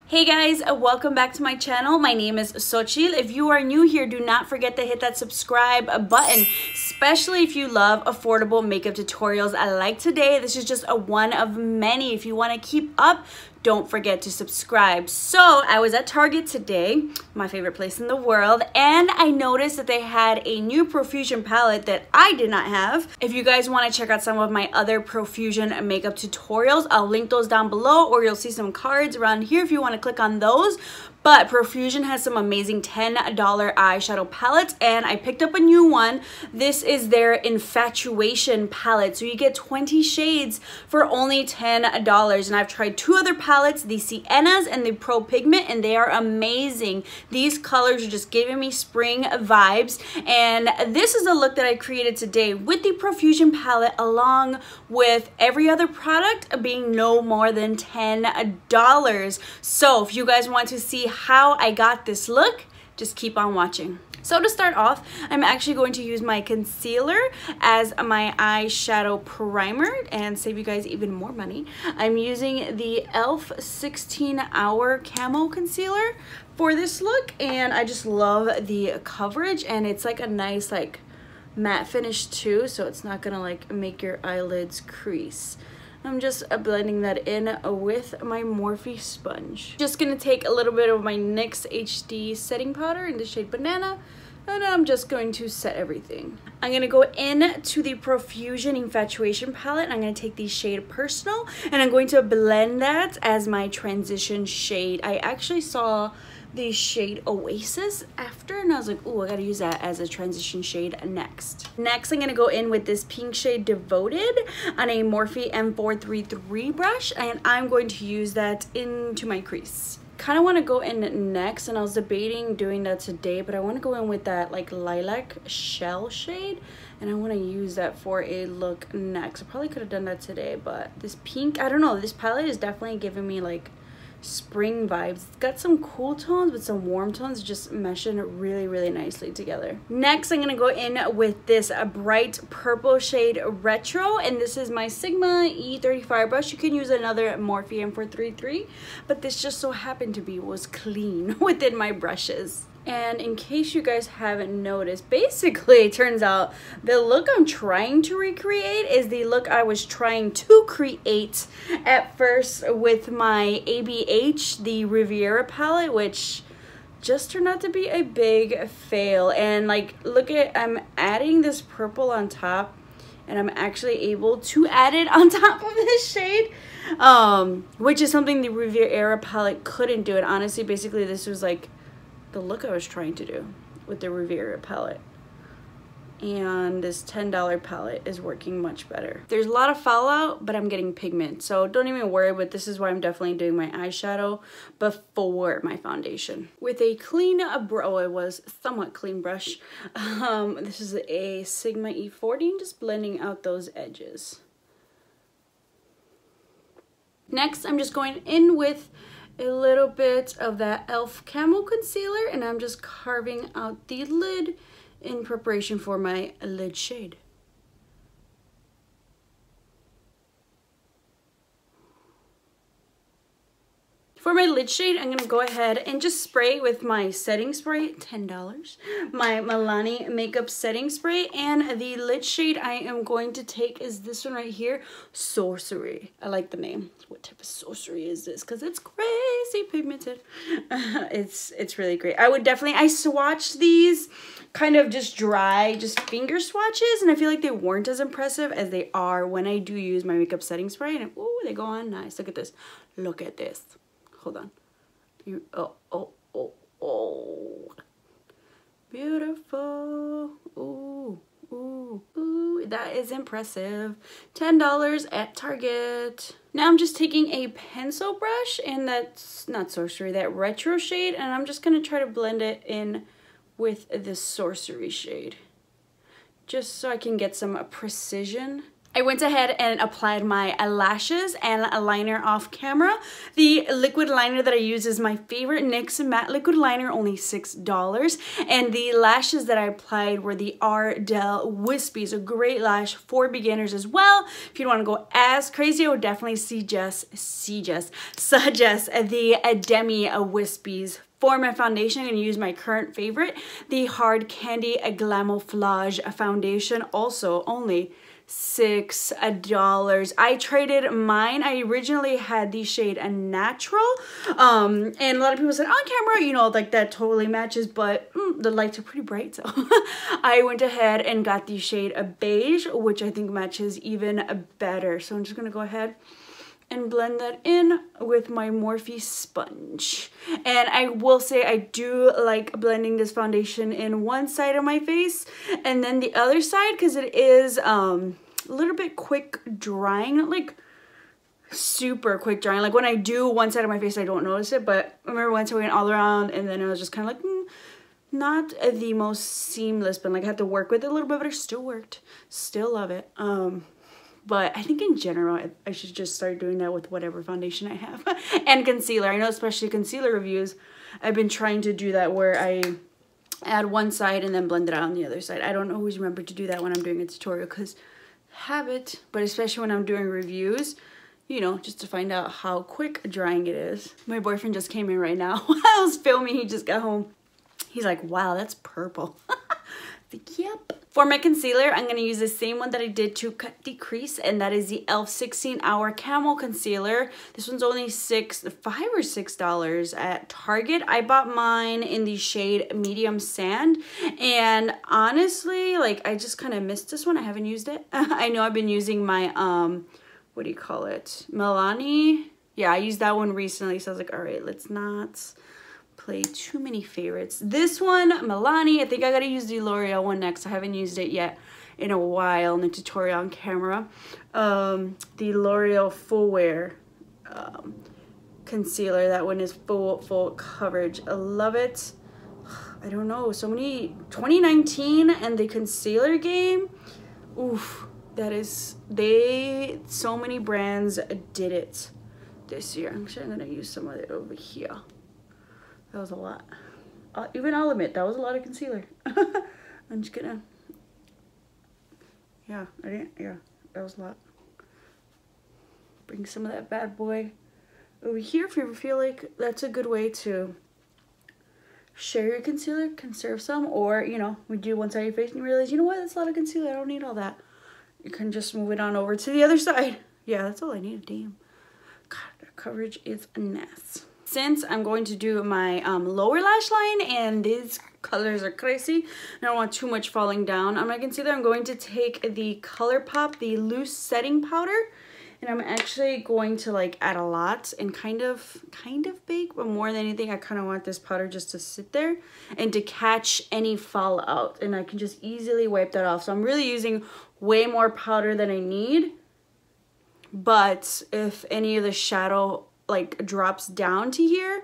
Hey guys, welcome back to my channel. My name is Xochitl. If you are new here, do not forget to hit that subscribe button, especially if you love affordable makeup tutorials like today. This is just a one of many. If you want to keep up, don't forget to subscribe. So I was at Target today, my favorite place in the world, and I noticed that they had a new Profusion palette that I did not have. If you guys want to check out some of my other Profusion makeup tutorials, I'll link those down below, or you'll see some cards around here if you want to click on those. But Profusion has some amazing $10 eyeshadow palettes, and I picked up a new one. This is their Infatuation palette. So you get 20 shades for only $10. And I've tried two other palettes, the SIENNAS and the Pro Pigment, and they are amazing. These colors are just giving me spring vibes. And this is the look that I created today with the Profusion palette, along with every other product being no more than $10. So if you guys want to see how I got this look, just keep on watching. So to start off, I'm actually going to use my concealer as my eyeshadow primer and save you guys even more money. I'm using the e.l.f. 16-hour Camo Concealer for this look, and I just love the coverage, and it's like a nice like matte finish too, so it's not gonna like make your eyelids crease. I'm just blending that in with my Morphe sponge. Just gonna take a little bit of my NYX HD setting powder in the shade Banana, and I'm just going to set everything. I'm gonna go into the Profusion Infatuation palette, and I'm gonna take the shade Personal, and I'm going to blend that as my transition shade. I actually saw the shade Oasis after, and I was like, oh, I gotta use that as a transition shade next. Next, I'm gonna go in with this pink shade Devoted on a Morphe M433 brush, and I'm going to use that into my crease. Kind of want to go in next, and I was debating doing that today, but I want to go in with that like lilac shell shade, and I want to use that for a look next. I probably could have done that today, but this pink, I don't know, this palette is definitely giving me like spring vibes. It's got some cool tones but some warm tones just meshing really nicely together. Next, I'm gonna go in with this bright purple shade Retro, and this is my Sigma E35 brush. You can use another Morphe M433, but this just so happened to be was clean within my brushes. And in case you guys haven't noticed, basically it turns out the look I'm trying to recreate is the look I was trying to create at first with my ABH, the Riviera palette, which just turned out to be a big fail. And like, look at, I'm adding this purple on top, and I'm actually able to add it on top of this shade, which is something the Riviera palette couldn't do. And honestly, basically this was like the look I was trying to do with the Riviera palette, and this $10 palette is working much better. There's a lot of fallout, but I'm getting pigment, so don't even worry. But this is why I'm definitely doing my eyeshadow before my foundation with a clean it was somewhat clean brush. This is a Sigma E40, just blending out those edges. Next, I'm just going in with a little bit of that e.l.f. Camo Concealer, and I'm just carving out the lid in preparation for my lid shade. For my lid shade, I'm gonna go ahead and just spray with my setting spray, $10, my Milani makeup setting spray, and the lid shade I am going to take is this one right here, Sorcery. I like the name. What type of sorcery is this? Because it's crazy pigmented. It's really great. I would definitely, I swatched these kind of just dry, just finger swatches, and I feel like they weren't as impressive as they are when I do use my makeup setting spray, and ooh, they go on nice. Look at this. Look at this. Hold on. Oh. Beautiful. Ooh, that is impressive. $10 at Target. Now I'm just taking a pencil brush, and that's not Sorcery, that Retro shade, and I'm just gonna try to blend it in with this Sorcery shade, just so I can get some precision I went ahead and applied my lashes and a liner off camera. The liquid liner that I use is my favorite NYX matte liquid liner, only $6. And the lashes that I applied were the Ardell Wispies, a great lash for beginners as well. If you don't want to go as crazy, I would definitely suggest the Demi Wispies. For my foundation, I'm going to use my current favorite, the Hard Candy Glamouflauge foundation, also only $6. I traded mine. I originally had the shade a natural, and a lot of people said on camera, you know, like that totally matches, but the lights are pretty bright, so I went ahead and got the shade a beige, which I think matches even better. So I'm just gonna go ahead and blend that in with my Morphe sponge. And I will say I do like blending this foundation in one side of my face and then the other side, because it is a little bit quick drying, not like super quick drying. Like when I do one side of my face, I don't notice it, but I remember once I went all around and then it was just kind of like not the most seamless, but like I had to work with it a little bit, but it still worked. Still love it. But I think in general, I should just start doing that with whatever foundation I have. And concealer. I know especially concealer reviews, I've been trying to do that where I add one side and then blend it out on the other side. I don't always remember to do that when I'm doing a tutorial because habit, but especially when I'm doing reviews, you know, just to find out how quick drying it is. My boyfriend just came in right now. I was filming, he just got home. He's like, wow, that's purple. Like, yep. For my concealer, I'm going to use the same one that I did to cut the crease, and that is the e.l.f. 16-Hour Camo Concealer. This one's only $5 or $6 at Target. I bought mine in the shade Medium Sand, and honestly, like, I just kind of missed this one. I haven't used it. I know I've been using my, what do you call it? Milani. Yeah, I used that one recently, so I was like, all right, let's not play too many favorites. This one, Milani. I think I gotta use the L'Oreal one next. I haven't used it yet in a while in the tutorial on camera. The L'Oreal Full Wear concealer. That one is full coverage. I love it. I don't know, so many 2019 and the concealer game. Oof, that is so many brands did it this year. Actually, I'm gonna use some of it over here. That was a lot. Even I'll admit, that was a lot of concealer. I'm just gonna, yeah, that was a lot. Bring some of that bad boy over here if you ever feel like that's a good way to share your concealer, conserve some, or, you know, we do one side of your face and you realize, you know what, that's a lot of concealer, I don't need all that. You can just move it on over to the other side. Yeah, that's all I need, damn. God, that coverage is a mess. Since I'm going to do my lower lash line and these colors are crazy, I don't want too much falling down on my concealer, I'm going to take the Colourpop, the loose setting powder, and I'm actually going to like add a lot and kind of bake, but more than anything, I kind of want this powder just to sit there and to catch any fallout, and I can just easily wipe that off. So I'm really using way more powder than I need, but if any of the shadow like drops down to here,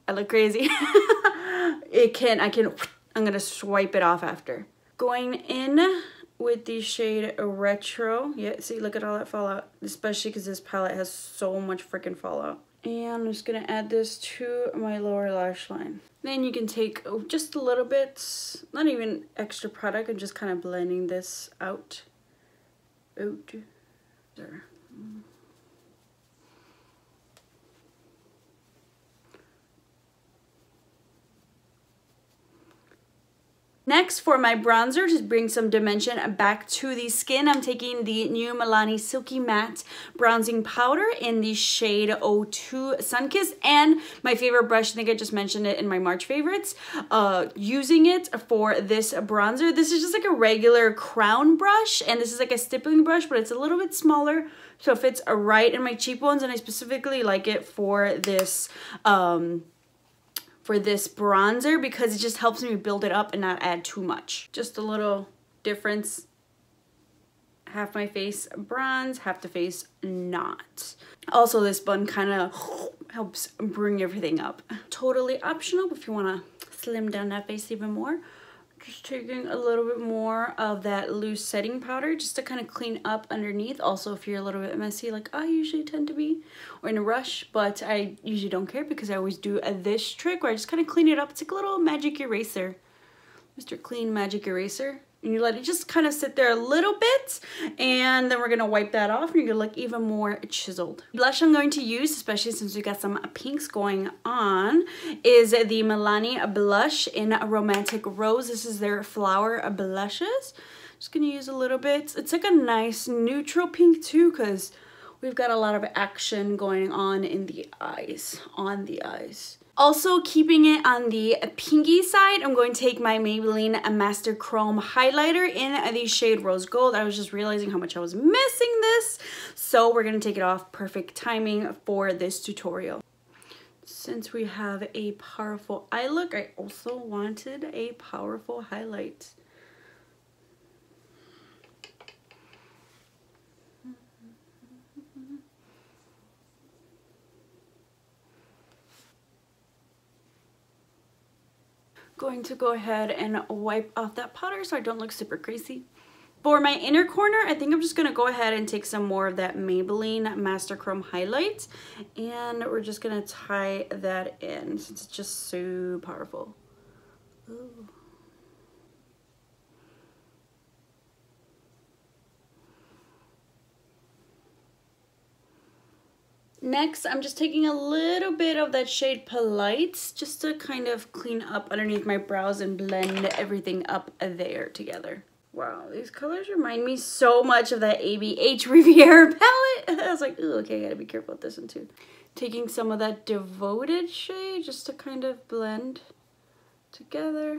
I look crazy. I'm gonna swipe it off after. Going in with the shade Retro. Yeah, see, look at all that fallout, especially because this palette has so much freaking fallout. And I'm just gonna add this to my lower lash line. Then you can take just a little bit, not even extra product, and just kind of blending this out. There. Next, for my bronzer, to bring some dimension back to the skin, I'm taking the new Milani Silky Matte Bronzing Powder in the shade 02 Sunkissed, and my favorite brush, I think I just mentioned it in my March favorites, using it for this bronzer. This is just like a regular crown brush, and this is like a stippling brush, but it's a little bit smaller, so it fits right in my cheekbones, and I specifically like it for this bronzer because it just helps me build it up and not add too much. Just a little difference. Half my face bronze, half the face not. Also, this bun kind of helps bring everything up. Totally optional, but if you want to slim down that face even more, Just taking a little bit more of that loose setting powder just to kind of clean up underneath. Also, if you're a little bit messy like I usually tend to be, or in a rush, but I usually don't care because I always do this trick where I just kind of clean it up. It's like a little magic eraser. Mr. Clean Magic Eraser. And you let it just kind of sit there a little bit, and then we're gonna wipe that off and you're gonna look even more chiseled. Blush I'm going to use, especially since we got some pinks going on, is the Milani blush in Romantic Rose. This is their flower blushes. Just gonna use a little bit. It's like a nice neutral pink too, because we've got a lot of action going on in the eyes, Also, keeping it on the pinky side, I'm going to take my Maybelline Master Chrome highlighter in the shade Rose Gold. I was just realizing how much I was missing this, so we're going to take it off. Perfect timing for this tutorial. Since we have a powerful eye look, I also wanted a powerful highlight. Going to go ahead and wipe off that powder so I don't look super crazy. For my inner corner, I think I'm just going to go ahead and take some more of that Maybelline Master Chrome highlight, and we're just going to tie that in since it's just so powerful. Ooh. Next, I'm just taking a little bit of that shade Polite just to kind of clean up underneath my brows and blend everything up there together. Wow, these colors remind me so much of that ABH Riviera palette. I was like, ooh, okay, I gotta be careful with this one too. Taking some of that Devoted shade just to kind of blend together.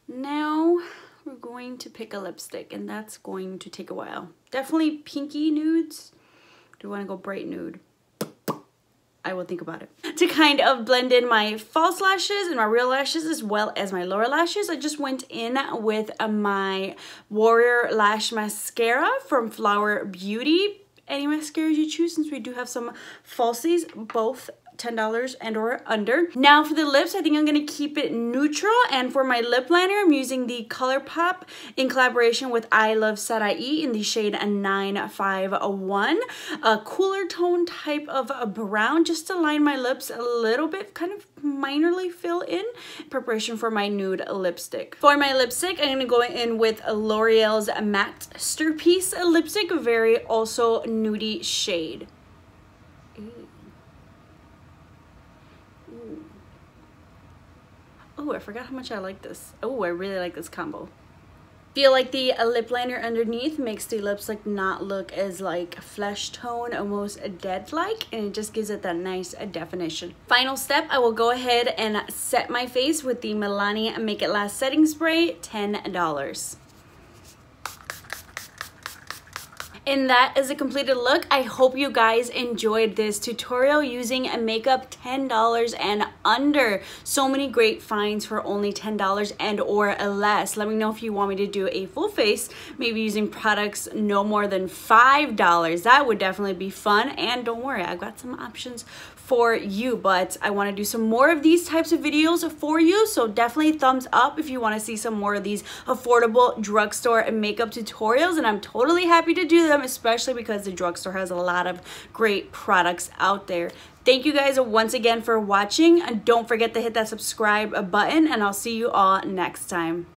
Now, we're going to pick a lipstick, and that's going to take a while. Definitely pinky nudes. Do you want to go bright nude? I will think about it. To kind of blend in my false lashes and my real lashes as well as my lower lashes, I just went in with my Warrior Lash Mascara from Flower Beauty. Any mascaras you choose, since we do have some falsies, both $10 and or under. Now for the lips, I think I'm going to keep it neutral, and for my lip liner, I'm using the Colourpop in collaboration with Iluvsarahii in the shade 951, a cooler tone type of a brown, just to line my lips a little bit, kind of minorly fill in preparation for my nude lipstick. For my lipstick, I'm going to go in with L'Oreal's Matte-Sterpiece lipstick, very also nudie shade. Oh, I forgot how much I like this. Oh, I really like this combo. Feel like the lip liner underneath makes the lips like not look as like flesh tone, almost dead like, and it just gives it that nice definition. Final step, I will go ahead and set my face with the Milani Make It Last setting spray, $10. And that is a completed look. I hope you guys enjoyed this tutorial using a makeup $10 and under. So many great finds for only $10 and or less. Let me know if you want me to do a full face, maybe using products no more than $5. That would definitely be fun. And don't worry, I've got some options for you, but I want to do some more of these types of videos for you, so definitely thumbs up if you want to see some more of these affordable drugstore makeup tutorials, and I'm totally happy to do them, especially because the drugstore has a lot of great products out there. Thank you guys once again for watching, and don't forget to hit that subscribe button, and I'll see you all next time.